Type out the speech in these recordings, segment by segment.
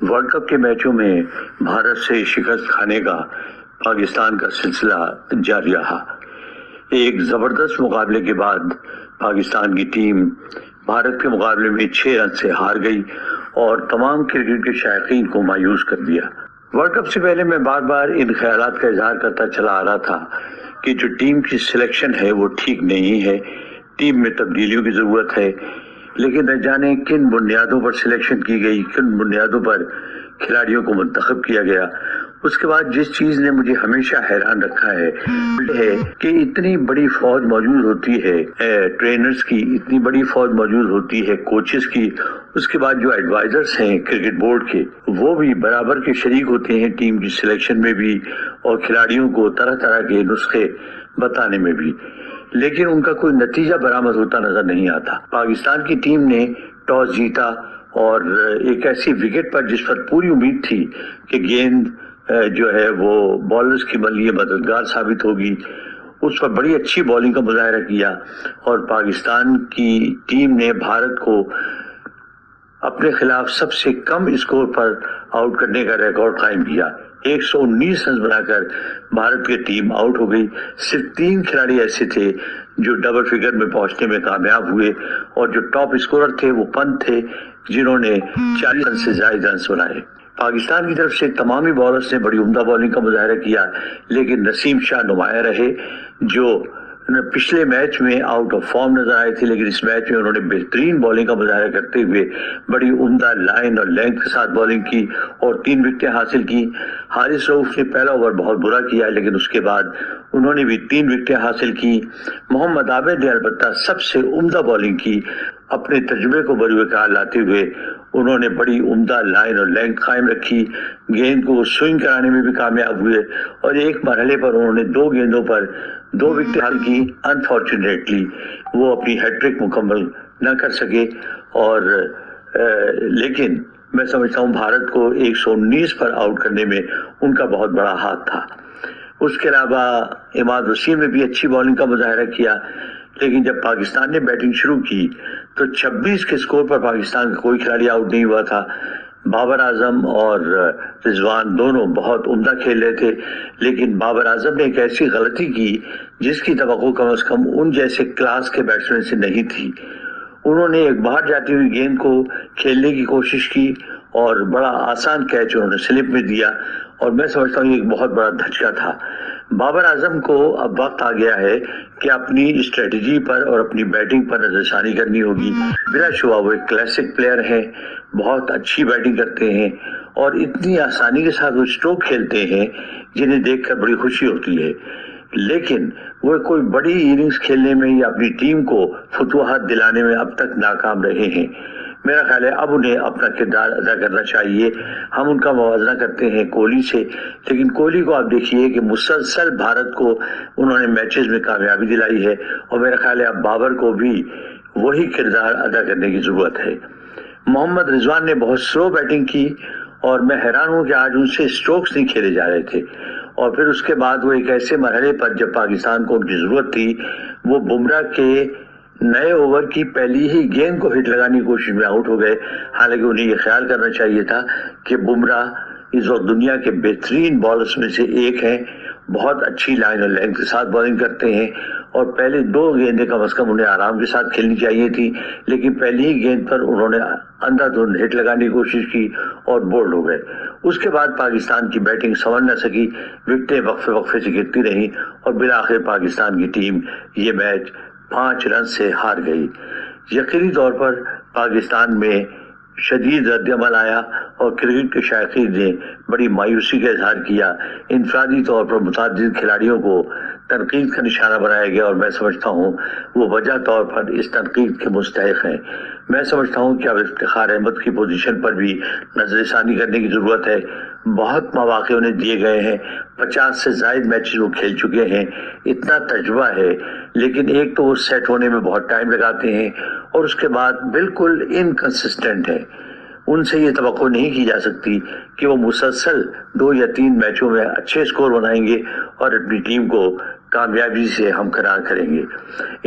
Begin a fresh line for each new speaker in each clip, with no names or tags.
World cup کے میچوں میں بھارت سے شکست کھانے کا پاکستان کا سلسلہ جاری رہا۔ ایک زبردست مقابلے کے بعد پاکستان کی ٹیم بھارت کے مقابلے میں 6 رن سے ہار گئی اور تمام کرکٹ کے شائقین کو مایوس کر دیا۔ ورلڈ کپ سے پہلے میں بار بار ان خیالات کا اظہار کرتا چلا آ رہا تھا کہ جو ٹیم کی سلیکشن ہے وہ ٹھیک نہیں ہے، ٹیم میں تبدیلیوں کی ضرورت ہے، لیکن نہ جانے کن بنیادوں پر سلیکشن کی گئی، کن بنیادوں پر کھلاڑیوں کو منتخب کیا گیا۔ اس کے بعد جس چیز نے مجھے ہمیشہ حیران رکھا ہے کہ اتنی بڑی فوج موجود ہوتی ہے ٹرینرز کی، اتنی بڑی فوج موجود ہوتی ہے کوچز کی، اس کے بعد جو ایڈوائزرز ہیں کرکٹ بورڈ کے، وہ بھی برابر کے شریک ہوتے ہیں ٹیم کی سلیکشن میں بھی اور کھلاڑیوں کو طرح طرح کے نسخے بتانے میں بھی، لیکن ان کا کوئی نتیجہ برآمد ہوتا نظر نہیں آتا۔ پاکستان کی ٹیم نے ٹاس جیتا اور ایک ایسی وکٹ پر جس پر پوری امید تھی کہ گیند جو ہے وہ بالرز کے لیے مددگار ثابت ہوگی، اس پر بڑی اچھی بالنگ کا مظاہرہ کیا اور پاکستان کی ٹیم نے بھارت کو اپنے خلاف سب سے کم اسکور پر آؤٹ کرنے کا ریکارڈ قائم کیا۔ 119 رنز بنا کر بھارت کی ٹیم آؤٹ ہو گئی۔ صرف 3 کھلاڑی ایسے تھے جو ڈبل فگر میں پہنچنے میں کامیاب ہوئے اور جو ٹاپ اسکورر تھے وہ پنت تھے جنہوں نے 40 رن سے زائد رنز بنائے۔ پاکستان کی طرف سے تمامی بالرز نے بڑی عمدہ بالنگ کا مظاہرہ کیا، لیکن نسیم شاہ نمایاں رہے جو پچھلے میچ میں آؤٹ آف فارم نظر آئے تھے، لیکن اس میچ میں انہوں نے بہترین بالنگ کا مظاہرہ کرتے ہوئے بڑی عمدہ لائن اور لینتھ کے ساتھ بالنگ کی اور 3 وکٹیں حاصل کی۔ حارث رؤف نے پہلا اوور بہت برا کیا، لیکن اس کے بعد انہوں نے بھی 3 وکٹیں حاصل کی۔ محمد عابد نے البتہ سب سے عمدہ بالنگ کی، اپنے تجربے کو بروئے کار لاتے ہوئے انہوں نے بڑی عمدہ لائن اور لینتھ قائم رکھی، گیند کو سوئنگ کرانے میں بھی کامیاب ہوئے اور ایک مرحلے پر انہوں نے 2 گیندوں پر 2 وکٹیں حاصل کی۔ انفارچونیٹلی وہ اپنی ہیٹ ٹرک مکمل نہ کر سکے اور لیکن میں سمجھتا ہوں بھارت کو 119 پر آؤٹ کرنے میں ان کا بہت بڑا ہاتھ تھا۔ اس کے علاوہ عماد وسیم نے بھی اچھی بالنگ کا مظاہرہ کیا، لیکن جب پاکستان نے بیٹنگ شروع کی تو 26 کے سکور پر پاکستان کا کوئی کھلاڑی آؤٹ نہیں ہوا تھا۔ بابر اعظم اور رضوان دونوں بہت عمدہ کھیل رہے تھے، لیکن بابر اعظم نے ایک ایسی غلطی کی جس کی توقع کم از کم ان جیسے کلاس کے بیٹسمین سے نہیں تھی۔ انہوں نے ایک باہر جاتی ہوئی گیند کو کھیلنے کی کوشش کی اور بڑا آسان کیچ انہوں نے سلپ میں دیا اور میں سمجھتا ہوں یہ ایک بہت بڑا دھچکا تھا۔ بابر اعظم کو اب وقت آ گیا ہے کہ اپنی اسٹریٹجی پر اور اپنی بیٹنگ پر نظر ثانی کرنی ہوگی۔ بلا شبہ وہ ایک کلاسک پلیئر ہیں، بہت اچھی بیٹنگ کرتے ہیں اور اتنی آسانی کے ساتھ وہ اسٹروک کھیلتے ہیں جنہیں دیکھ کر بڑی خوشی ہوتی ہے، لیکن وہ کوئی بڑی اننگز کھیلنے میں یا اپنی ٹیم کو فتوحات دلانے میں اب تک ناکام رہے ہیں۔ میرا خیال ہے اب انہیں اپنا کردار ادا کرنا چاہیے۔ ہم ان کا موازنہ کرتے ہیں کوہلی سے، لیکن کوہلی کو آپ دیکھیے کہ مسلسل بھارت کو انہوں نے میچز میں کامیابی دلائی ہے اور میرا خیال ہے اب بابر کو بھی وہی کردار ادا کرنے کی ضرورت ہے۔ محمد رضوان نے بہت سلو بیٹنگ کی اور میں حیران ہوں کہ آج ان سے اسٹروکس نہیں کھیلے جا رہے تھے، اور پھر اس کے بعد وہ ایک ایسے مرحلے پر جب پاکستان کو ان کی ضرورت تھی وہ بمراہ کے نئے اوور کی پہلی ہی گیند کو ہٹ لگانے کی کوشش میں آؤٹ ہو گئے، حالانکہ انہیں یہ خیال کرنا چاہیے تھا کہ بمراہ اس وقت دنیا کے بہترین بالرز میں سے ایک ہیں، بہت اچھی لائن اور لینتھ کے ساتھ بالنگ کرتے ہیں اور پہلے 2 گیندیں کم از کم انہیں آرام کے ساتھ کھیلنی چاہیے تھی، لیکن پہلی ہی گیند پر انہوں نے اندھا دھند ہٹ لگانے کی کوشش کی اور بولڈ ہو گئے۔ اس کے بعد پاکستان کی بیٹنگ سنور نہ سکی، وکٹیں وقفے وقفے سے گرتی رہیں اور بالآخر پاکستان کی ٹیم یہ میچ 5 رن سے ہار گئی۔ یقینی طور پر پاکستان میں شدید رد عمل آیا اور کرکٹ کے شائقین نے بڑی مایوسی کا اظہار کیا۔ انفرادی طور پر متعدد کھلاڑیوں کو تنقید کا نشانہ بنایا گیا اور میں سمجھتا ہوں وہ وجہ طور پر اس تنقید کے مستحق ہیں۔ میں سمجھتا ہوں کہ اب افتخار احمد کی پوزیشن پر بھی نظر ثانی کرنے کی ضرورت ہے۔ بہت مواقع انہیں دیے گئے ہیں، 50 سے زائد میچز وہ کھیل چکے ہیں، اتنا تجربہ ہے، لیکن ایک تو وہ سیٹ ہونے میں بہت ٹائم لگاتے ہیں اور اس کے بعد بالکل انکنسسٹنٹ ہیں۔ ان سے یہ توقع نہیں کی جا سکتی کہ وہ مسلسل 2 یا 3 میچوں میں اچھے سکور بنائیں گے اور اپنی ٹیم کو کامیابی سے ہمکنار کریں گے۔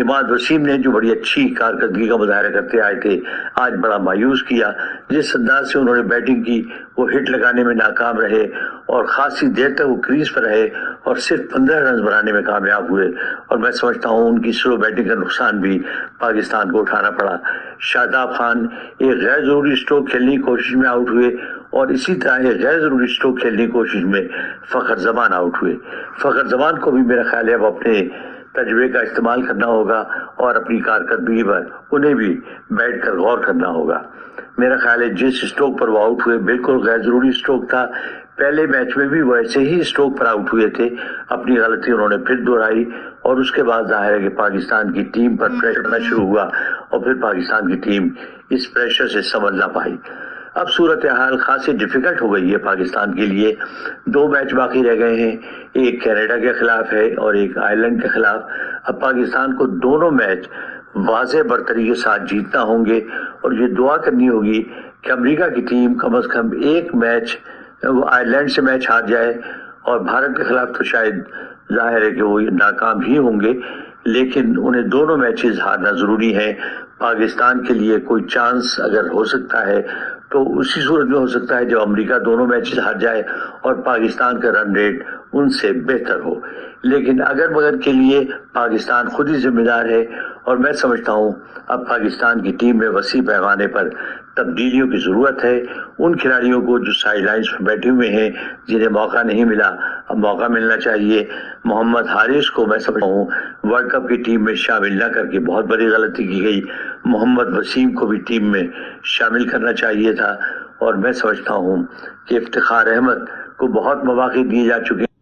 عماد وسیم نے جو بڑی اچھی کارکردگی کا مظاہرہ کرتے آئے تھے، آج بڑا مایوس کیا۔ جس انداز سے انہوں نے بیٹنگ کی وہ ہٹ لگانے میں ناکام رہے اور خاصی دیر تک وہ کریز پر رہے اور صرف 15 رنز بنانے میں کامیاب ہوئے، اور میں سمجھتا ہوں ان کی سلو بیٹنگ کا نقصان بھی پاکستان کو اٹھانا پڑا۔ شاداب خان ایک غیر ضروری سٹروک کھیلنے کی کوشش میں آؤٹ ہوئے، اور اسی طرح ایک غیر ضروری سٹروک کھیلنے کی کوشش میں فخر زمان آؤٹ ہوئے۔ فخر زمان کو بھی میرا خیال ہے اب اپنے تجربے کا استعمال کرنا ہوگا اور اپنی کارکردگی پر انہیں بھی بیٹھ کر غور کرنا ہوگا۔ میرا خیال ہے جس سٹروک پر وہ آؤٹ ہوئے بالکل غیر ضروری سٹروک تھا، پہلے میچ میں بھی وہ ایسے ہی سٹروک پر آؤٹ ہوئے تھے۔ اپنی غلطی انہوں نے پھر دہرائی اور اس کے بعد ظاہر ہے کہ پاکستان کی ٹیم پر پریشر کرنا شروع ہوا اور پھر پاکستان کی ٹیم اس پریشر سے سنبھل نہ پائی۔ اب صورتحال خاصی ڈیفیکلٹ ہو گئی ہے پاکستان کے لیے۔ 2 میچ باقی رہ گئے ہیں، ایک کینیڈا کے خلاف ہے اور ایک آئرلینڈ کے خلاف۔ اب پاکستان کو دونوں میچ واضح برتری کے ساتھ جیتنا ہوں گے اور یہ دعا کرنی ہوگی کہ امریکہ کی ٹیم کم از کم ایک میچ آئرلینڈ سے میچ ہار جائے، اور بھارت کے خلاف تو شاید ظاہر ہے کہ وہ ناکام ہی ہوں گے، لیکن انہیں دونوں میچز ہارنا ضروری ہے۔ پاکستان کے لیے کوئی چانس اگر ہو سکتا ہے تو اسی صورت میں ہو سکتا ہے جب امریکہ دونوں میچز ہار جائے اور پاکستان کا رن ریٹ ان سے بہتر ہو، لیکن اگر مگر کے لیے پاکستان خود ہی ذمہ دار ہے، اور میں سمجھتا ہوں اب پاکستان کی ٹیم میں وسیع پیمانے پر تبدیلیوں کی ضرورت ہے۔ ان کھلاڑیوں کو جو سائیڈ لائنز پر بیٹھے ہوئے ہیں جنہیں موقع نہیں ملا، اب موقع ملنا چاہیے۔ محمد حارث کو میں سمجھتا ہوں ورلڈ کپ کی ٹیم میں شامل نہ کر کے بہت بڑی غلطی کی گئی۔ محمد وسیم کو بھی ٹیم میں شامل کرنا چاہیے تھا، اور میں سمجھتا ہوں کہ افتخار احمد کو بہت مواقع دیے جا چکے ہیں۔